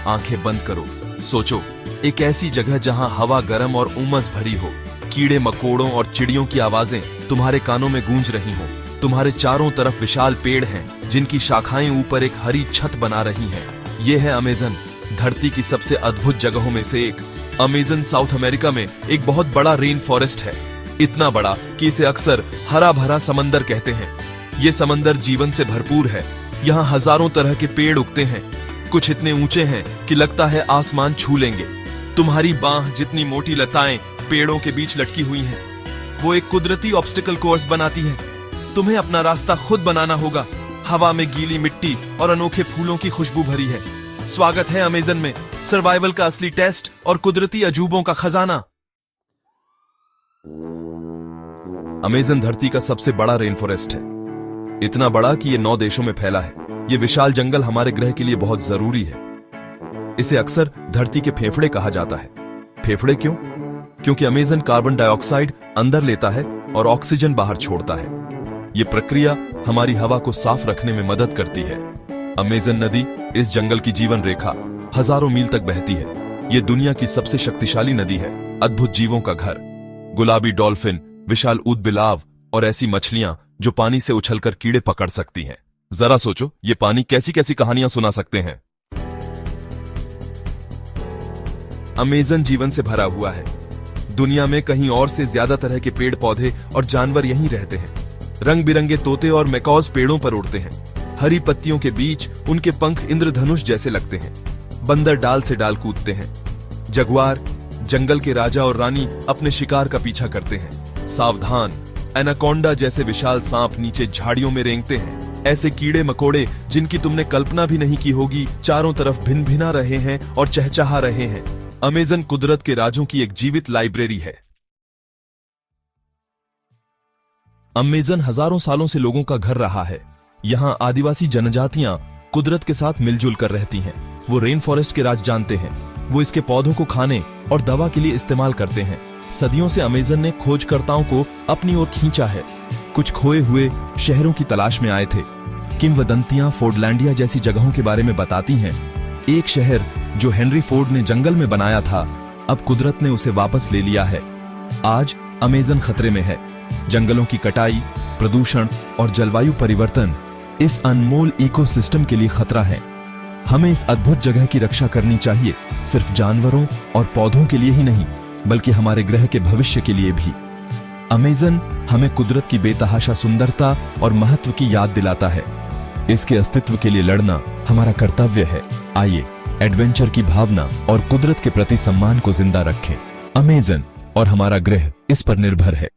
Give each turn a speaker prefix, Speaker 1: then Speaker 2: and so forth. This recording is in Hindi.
Speaker 1: आंखें बंद करो, सोचो, एक ऐसी जगह जहां हवा गर्म और उमस भरी हो, कीड़े मकोड़ों और चिड़ियों की आवाजें तुम्हारे कानों में गूंज रही हों। तुम्हारे चारों तरफ विशाल पेड़ हैं जिनकी शाखाएं ऊपर एक हरी छत बना रही हैं। यह है अमेज़न, धरती की सबसे अद्भुत जगहों में से एक। अमेज़न साउथ अमेरिका में एक बहुत बड़ा रेन फॉरेस्ट है, इतना बड़ा कि इसे अक्सर हरा भरा समंदर कहते हैं। ये समंदर जीवन से भरपूर है। यहाँ हजारों तरह के पेड़ उगते हैं, कुछ इतने ऊंचे हैं कि लगता है आसमान छू लेंगे। तुम्हारी बांह जितनी मोटी लताएं पेड़ों के बीच लटकी हुई हैं। वो एक कुदरती ऑब्स्टिकल कोर्स बनाती है। तुम्हें अपना रास्ता खुद बनाना होगा। हवा में गीली मिट्टी और अनोखे फूलों की खुशबू भरी है। स्वागत है अमेज़न में, सर्वाइवल का असली टेस्ट और कुदरती अजूबों का खजाना। अमेज़न धरती का सबसे बड़ा रेन फॉरेस्ट है, इतना बड़ा कि यह 9 देशों में फैला है। यह विशाल जंगल हमारे ग्रह के लिए बहुत जरूरी है। इसे अक्सर धरती के फेफड़े कहा जाता है। फेफड़े क्यों? क्योंकि अमेज़न कार्बन डाइऑक्साइड अंदर लेता है और ऑक्सीजन बाहर छोड़ता है। यह प्रक्रिया हमारी हवा को साफ रखने में मदद करती है। अमेज़न नदी इस जंगल की जीवन रेखा हजारों मील तक बहती है। यह दुनिया की सबसे शक्तिशाली नदी है, अद्भुत जीवों का घर। गुलाबी डॉल्फिन, विशाल ऊदबिलाव और ऐसी मछलियां जो पानी से उछलकर कीड़े पकड़ सकती हैं। जरा सोचो, ये पानी कैसी कैसी कहानियां सुना सकते हैं। अमेज़न जीवन से भरा हुआ है। दुनिया में कहीं और से ज्यादा तरह के पेड़ पौधे और जानवर यहीं रहते हैं। रंग बिरंगे तोते और मैकॉज पेड़ों पर उड़ते हैं। हरी पत्तियों के बीच उनके पंख इंद्रधनुष जैसे लगते हैं। बंदर डाल से डाल कूदते हैं। जगुआर, जंगल के राजा और रानी, अपने शिकार का पीछा करते हैं। सावधान, एनाकोंडा जैसे विशाल सांप नीचे झाड़ियों में रेंगते हैं। ऐसे कीड़े मकोड़े जिनकी तुमने कल्पना भी नहीं की होगी, चारों तरफ भिन भिना रहे हैं और चहचहा रहे हैं। अमेज़न कुदरत के राजों की एक जीवित लाइब्रेरी है। अमेज़न हजारों सालों से लोगों का घर रहा है। यहाँ आदिवासी जनजातियां कुदरत के साथ मिलजुल कर रहती हैं। वो रेन फॉरेस्ट के राज जानते हैं। वो इसके पौधों को खाने और दवा के लिए इस्तेमाल करते हैं। सदियों से अमेज़न ने खोजकर्ताओं को अपनी ओर खींचा है। कुछ खोए हुए शहरों की तलाश में आए थे। किंवदंतियां फोर्डलैंडिया जैसी जगहों के बारे में बताती हैं। एक शहर जो हेनरी फोर्ड ने जंगल में बनाया था, अब कुदरत ने उसे वापस ले लिया है। आज अमेज़न खतरे में है। जंगलों की कटाई, प्रदूषण और जलवायु परिवर्तन इस अनमोल इकोसिस्टम के लिए खतरा है। हमें इस अद्भुत जगह की रक्षा करनी चाहिए, सिर्फ जानवरों और पौधों के लिए ही नहीं, बल्कि हमारे ग्रह के भविष्य के लिए भी। अमेज़न हमें कुदरत की बेतहाशा सुंदरता और महत्व की याद दिलाता है। इसके अस्तित्व के लिए लड़ना हमारा कर्तव्य है। आइए एडवेंचर की भावना और कुदरत के प्रति सम्मान को जिंदा रखें। अमेज़न और हमारा ग्रह इस पर निर्भर है।